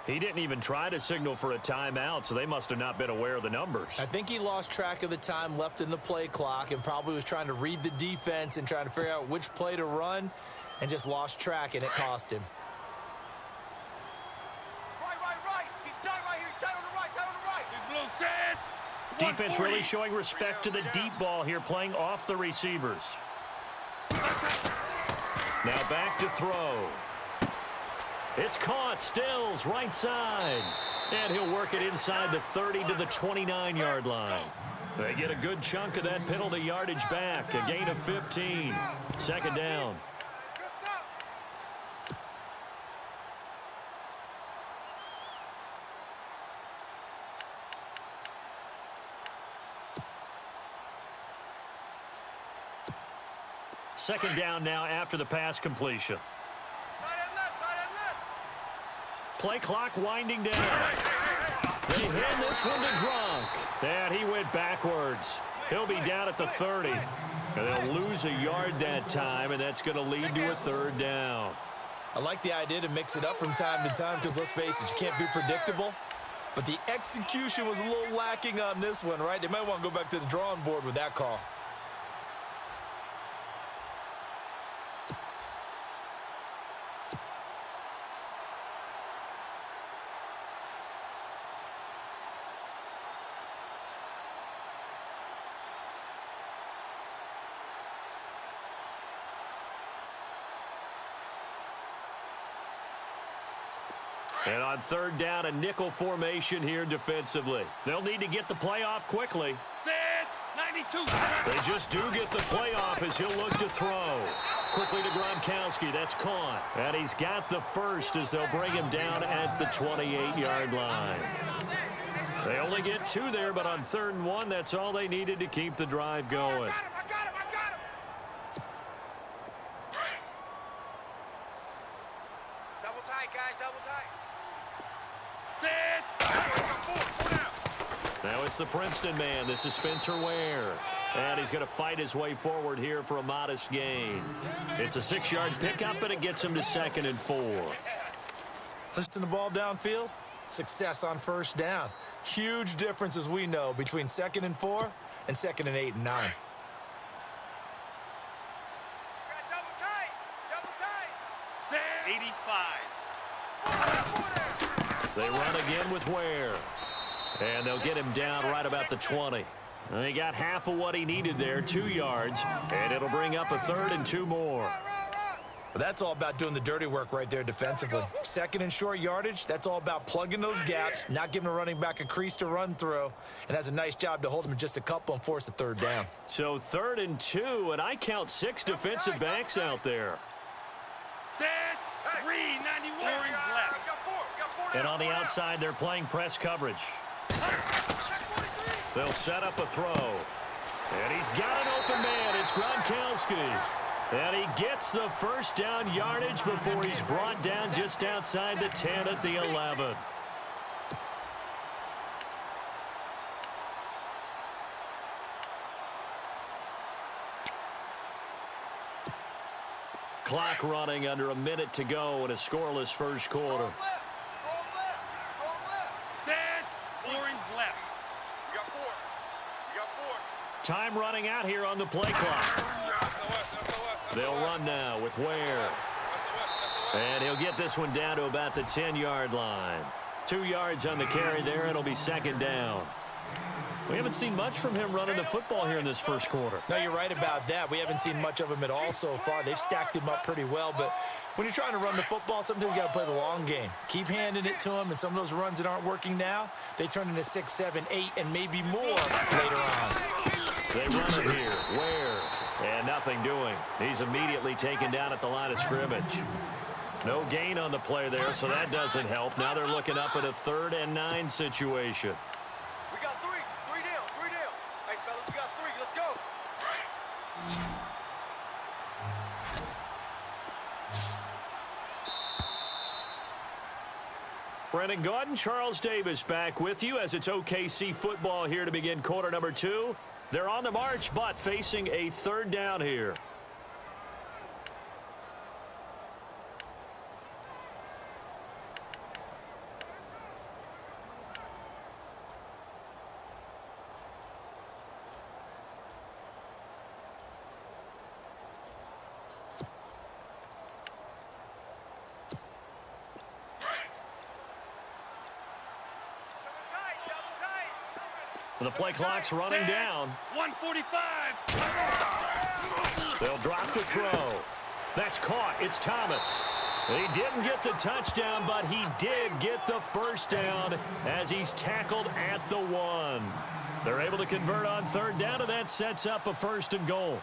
He didn't even try to signal for a timeout, so they must have not been aware of the numbers. I think he lost track of the time left in the play clock and probably was trying to read the defense and trying to figure out which play to run and just lost track, and it cost him. Right. He's tight right here. He's tight on the right. Tight on the right. He's blue set. Defense really showing respect to the deep ball here, playing off the receivers. Now back to throw. It's caught. Stills right side. And he'll work it inside the 30 to the 29-yard line. They get a good chunk of that penalty yardage back. A gain of 15. Second down. Second down now after the pass completion. Play clock winding down. They hand this one to Gronk. And he went backwards. He'll be down at the 30. And they'll lose a yard that time, and that's going to lead to a third down. I like the idea to mix it up from time to time because, let's face it, you can't be predictable. But the execution was a little lacking on this one, right? They might want to go back to the drawing board with that call. And on third down, a nickel formation here defensively. They'll need to get the play off quickly. 92. They just do get the play off as he'll look to throw. Quickly to Gronkowski. That's caught. And he's got the first as they'll bring him down at the 28-yard line. They only get two there, but on third and one, that's all they needed to keep the drive going. I got him. Double tight, guys. Double tight. Now it's the Princeton man. This is Spencer Ware. And he's going to fight his way forward here for a modest gain. It's a 6-yard pickup, and it gets him to 2nd and 4. Lifting the ball downfield, success on first down. Huge difference, as we know, between 2nd and 4 and 2nd and 8 and 9. Double tight. 85. They run again with Ware. And they'll get him down right about the 20. They got half of what he needed there, 2 yards. And it'll bring up a 3rd and 2 more. But that's all about doing the dirty work right there defensively. 2nd and short yardage, that's all about plugging those gaps, not giving a running back a crease to run through, and has a nice job to hold him in just a couple and force a 3rd down. So 3rd and 2, and I count 6 defensive backs out there. Set. 391 left. And on the outside, they're playing press coverage. They'll set up a throw. And he's got an open man. It's Gronkowski. And he gets the first down yardage before he's brought down just outside the 10 at the 11. Clock running under a minute to go in a scoreless first quarter. Time running out here on the play clock. They'll run now with Ware. And he'll get this one down to about the 10-yard line. 2 yards on the carry there. It'll be 2nd down. We haven't seen much from him running the football here in this first quarter. No, you're right about that. We haven't seen much of him at all so far. They've stacked him up pretty well, but when you're trying to run the football, sometimes you got to play the long game. Keep handing it to him, and some of those runs that aren't working now, they turn into 6, 7, 8, and maybe more later on. They run it here. Ware. And nothing doing. He's immediately taken down at the line of scrimmage. No gain on the play there, so that doesn't help. Now they're looking up at a 3rd and 9 situation. We got 3. 3 down. 3 down. Hey, fellas, we got 3. Let's go. Brennan Gaudin, Charles Davis back with you as it's OKC football here to begin quarter number 2. They're on the march, but facing a 3rd down here. The play clock's running down. 145. They'll drop to throw. That's caught. It's Thomas. He didn't get the touchdown, but he did get the first down as he's tackled at the 1. They're able to convert on third down, and that sets up a 1st and goal.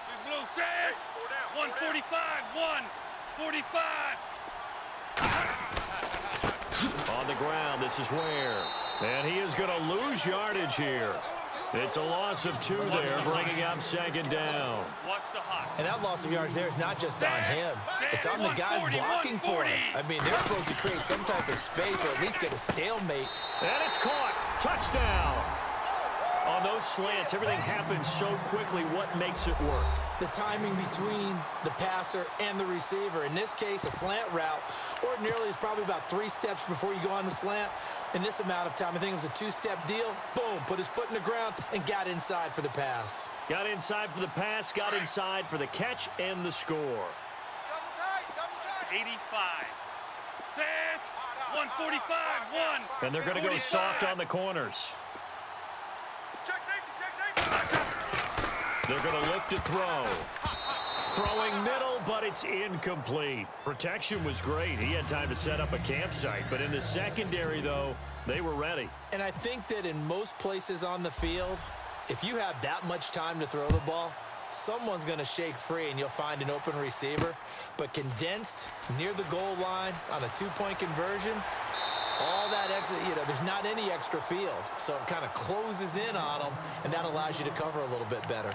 Big Blue set. 145. 145. On the ground, this is Ware. And he is going to lose yardage here. It's a loss of 2 there, bringing up 2nd down. Watch the hot. And that loss of yards there is not just on him. It's on the guys blocking for him. I mean, they're supposed to create some type of space or at least get a stalemate. And it's caught. Touchdown. On those slants, everything happens so quickly. What makes it work? The timing between the passer and the receiver. In this case, a slant route ordinarily is probably about 3 steps before you go on the slant. In this amount of time, I think it was a 2-step deal. Boom, put his foot in the ground and got inside for the pass. Got inside for the pass, got inside for the catch and the score. Double tight. 85. Set. 145. 1. And they're going to go soft on the corners. Check safety. They're going to look to throw. Throwing middle, but it's incomplete. Protection was great. He had time to set up a campsite. But in the secondary, though, they were ready. And I think that in most places on the field, if you have that much time to throw the ball, someone's going to shake free and you'll find an open receiver. But condensed near the goal line on a 2-point conversion, all that exit, there's not any extra field. So it kind of closes in on them, and that allows you to cover a little bit better.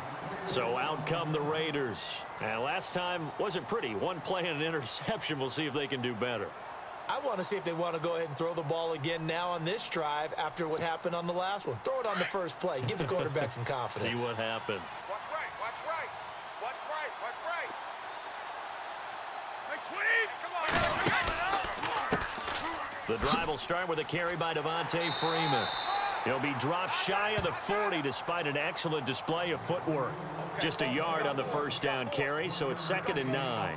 So out come the Raiders. And last time wasn't pretty. 1 play and an interception. We'll see if they can do better. I want to see if they want to go ahead and throw the ball again now on this drive after what happened on the last one. Throw it on the first play. Give the quarterback some confidence. See what happens. Watch right. Watch right. Watch right. Watch right. Make 20. Come on. The drive will start with a carry by Devontae Freeman. He'll be dropped shy of the 40 despite an excellent display of footwork. Just a yard on the first down carry, so it's 2nd and 9.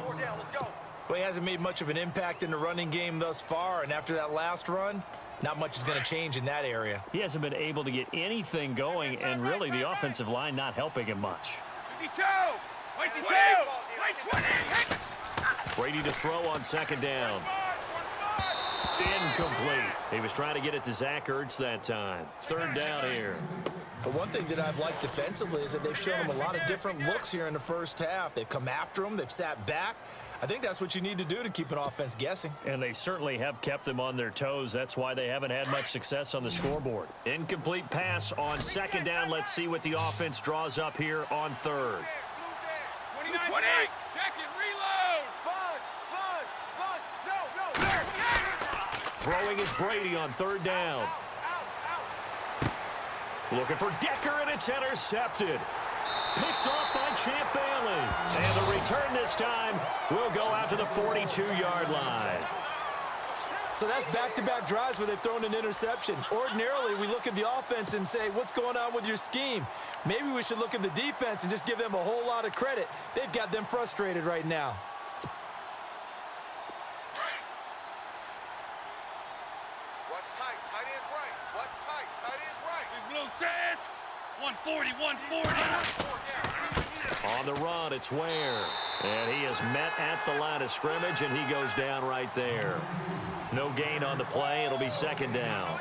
Well, he hasn't made much of an impact in the running game thus far, and after that last run, not much is going to change in that area. He hasn't been able to get anything going, and really the offensive line not helping him much. 52. Wait 20. Wait 20. Brady to throw on 2nd down. Incomplete. He was trying to get it to Zach Ertz that time. 3rd down here. But one thing that I've liked defensively is that they've shown him a lot of different looks here in the first half. They've come after him. They've sat back. I think that's what you need to do to keep an offense guessing. And they certainly have kept them on their toes. That's why they haven't had much success on the scoreboard. Incomplete pass on 2nd down. Let's see what the offense draws up here on 3rd. 20. Check it. Reload. Sponge. No. Throwing is Brady on 3rd down. Looking for Decker, and it's intercepted. Picked off by Champ Bailey. And the return this time will go out to the 42-yard line. So that's back-to-back drives where they've thrown an interception. Ordinarily, we look at the offense and say, what's going on with your scheme? Maybe we should look at the defense and just give them a whole lot of credit. They've got them frustrated right now. Watch tight. Tight end's right. Watch tight. Tight end's right. Big Blue set. 140. On the run, it's Ware. And he is met at the line of scrimmage, and he goes down right there. No gain on the play. It'll be 2nd down.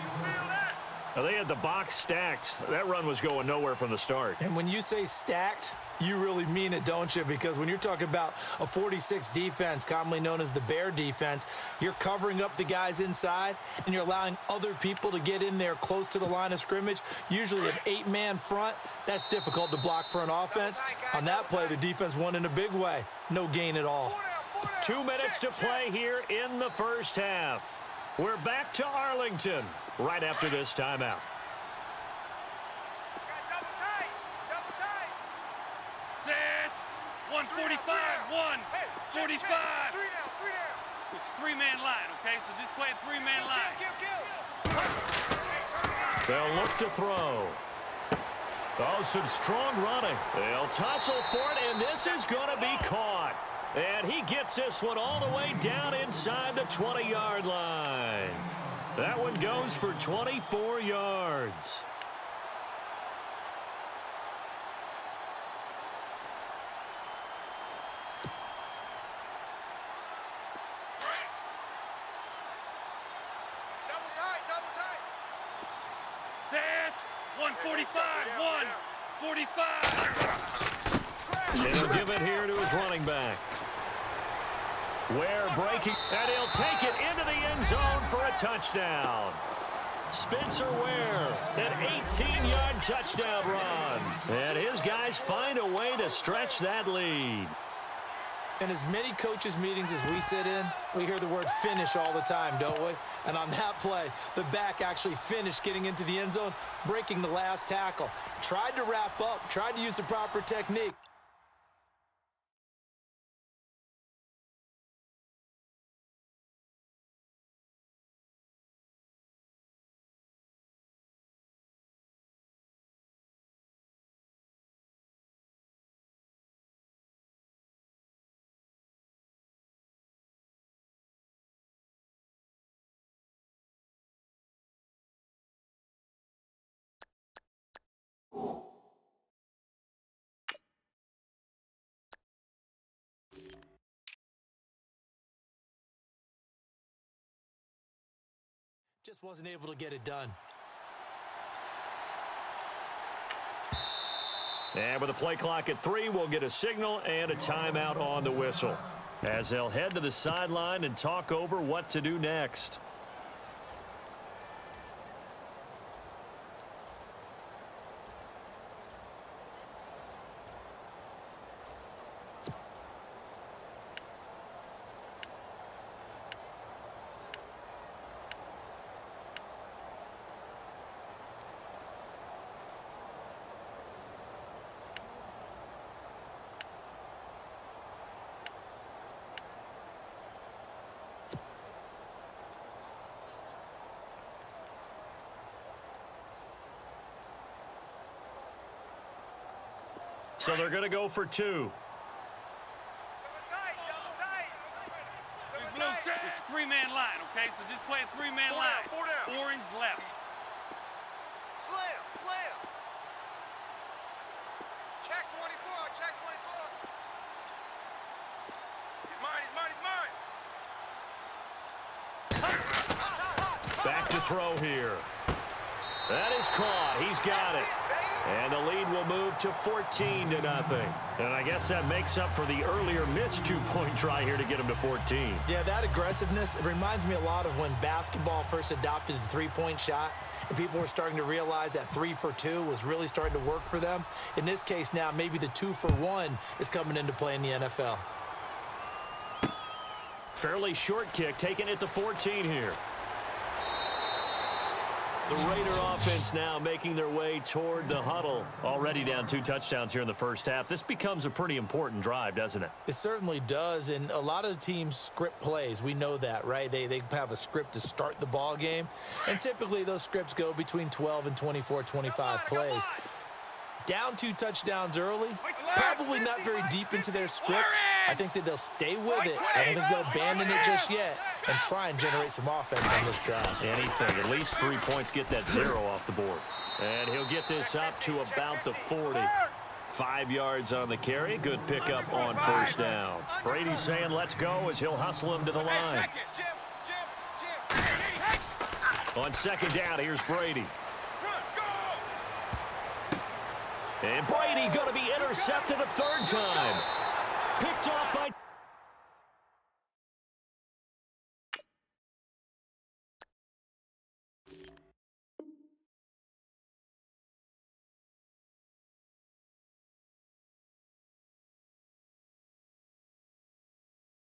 Now, they had the box stacked. That run was going nowhere from the start. And when you say stacked, you really mean it, don't you? Because when you're talking about a 46 defense, commonly known as the Bear defense, you're covering up the guys inside, and you're allowing other people to get in there close to the line of scrimmage, usually an 8-man front. That's difficult to block for an offense. On that play, the defense won in a big way. No gain at all. 2 minutes to play here in the first half. We're back to Arlington right after this timeout. Double tight. Set. 145. 145. 3 down. It's a 3-man line, okay? So just play a 3-man line. They'll look to throw. Oh, some strong running. They'll tussle for it, and this is going to be caught. And he gets this one all the way down inside the 20-yard line. That one goes for 24 yards. Set. 145. 145. And he'll give it here to his running back. Ware breaking, and he'll take it into the end zone for a touchdown. Spencer Ware, an 18-yard touchdown run. And his guys find a way to stretch that lead. In as many coaches' meetings as we sit in, we hear the word finish all the time, don't we? And on that play, the back actually finished getting into the end zone, breaking the last tackle. Tried to wrap up, tried to use the proper technique. Just wasn't able to get it done. And with the play clock at 3, we'll get a signal and a timeout on the whistle, as they'll head to the sideline and talk over what to do next. So they're going to go for 2. Double tight. It's a 3-man line, okay? So just play a 3-man line. 4 down. Orange left. Slam. Check 24. Check 24. He's mine. Back to throw here. That is caught. He's got it. And the lead will move to 14-0. And I guess that makes up for the earlier missed 2-point try here to get him to 14. Yeah, that aggressiveness, it reminds me a lot of when basketball first adopted the three-point shot, and people were starting to realize that 3 for 2 was really starting to work for them. In this case now, maybe the 2 for 1 is coming into play in the NFL. Fairly short kick, taking it to 14 here. The Raider offense now making their way toward the huddle. Already down 2 touchdowns here in the first half. This becomes a pretty important drive, doesn't it? It certainly does, and a lot of the teams script plays. We know that, right? They have a script to start the ball game, and typically those scripts go between 12 and 24, 25 plays. Down 2 touchdowns early, probably not very deep into their script. I think that they'll stay with it. I don't think they'll abandon it just yet and try and generate some offense on this drive. Anything. At least 3 points, get that 0 off the board. And he'll get this up to about the 40. 5 yards on the carry. Good pickup on first down. Brady's saying let's go as he'll hustle him to the line. On second down, here's Brady. And Brady going to be intercepted a 3rd time. Picked off by